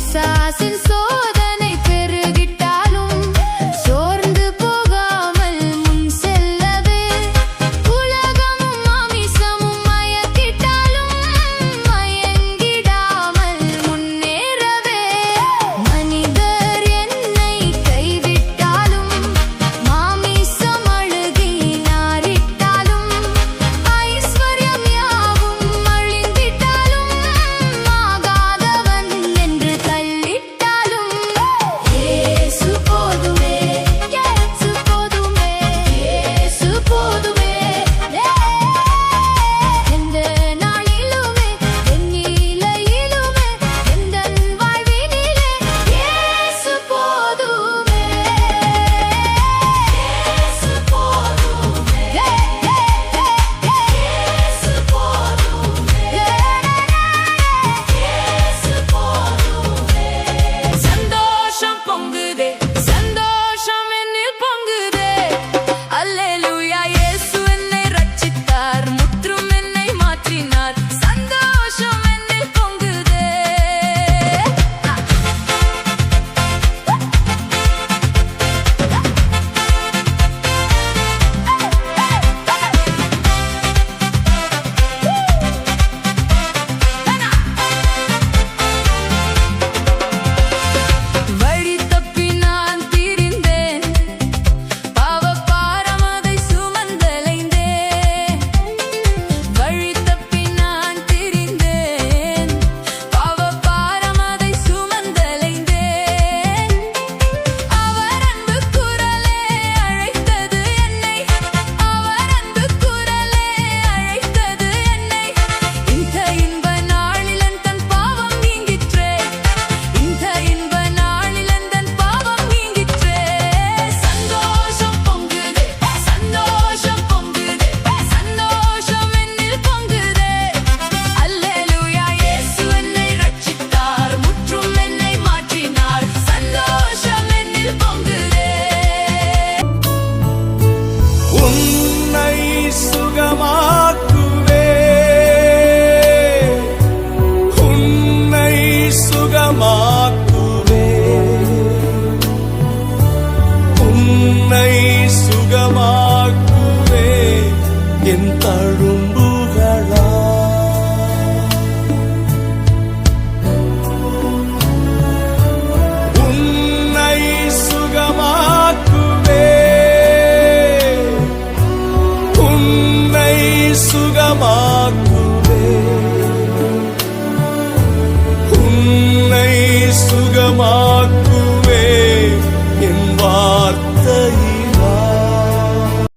பிசாசின் சோதனை பெருகிட்டாலும் சோர்ந்து போகாமல் முன் செல்லவே, உலகமும் மாமிசமும் மயக்கிட்டாலும் மயங்கிடாமல் முன்னேறவே, மனிதர் என்னை கைவிட்டாலும் மாமிசம் அழுகி நாரிட்டாலும் ஐஸ்வர்யம் யாவும் அழிந்திட்டாலும் ஆகாதவன் என்று தள்ளிட்டாலும் இயேசு போதுமே, இயேசு போதுமே, இயேசு போதுமே. எந்த நாளிலுமே என் நிலையிலுமே எந்தன் வாழ்வினிலே இயேசு போதுமே, இயேசு போதுமே, இயேசு போதுமே, இயேசு போதுமே. சந்தோஷம் பொங்குதே, சந்தோஷம் என்னில் பொங்குதே. அல்லேலூயா, இயேசு என்னை ரட்சித்தார், முற்றும் என்னை மாற்றினார். சந்தோஷம் என்னில் பொங்குதே. வழி தப்பி நான் திரிந்தேன், பாவபாரம் அதை சுமந்தலைந்தேன். வழி தப்பி நான் திரிந்தேன், பாவபாரம் அதை சுமந்தலைந்தேன். அவர் அன்பு குரலே அழைத்தது என்னை, அவர் அன்பு குரலே அழைத்தது என்னை. இந்த இன்ப நாளில் தன் பாவம் நீங்கிற்றே, இந்த இன்ப நாளில் தன் பாவம் நீங்கிற்றே. சந்தோஷம் பொங்குதே, சந்தோஷம் பொங்குதே, சந்தோஷம் என்னில் பொங்குதே. அல்லேலூயா, இயேசு என்னை ரட்சித்தார், முற்றும் என்னை மாற்றினார். சந்தோஷம் என்னில் பொங்குதே. உன்னை சுகமாக்குவே, உன்னை சுகமாக்குவே, உன்னை சுகமாக்குவே என் தழும்புகளா. உன்னை சுகமாக்குவே, உன்னை சுகமாக்குவே, உன்னை சுகமா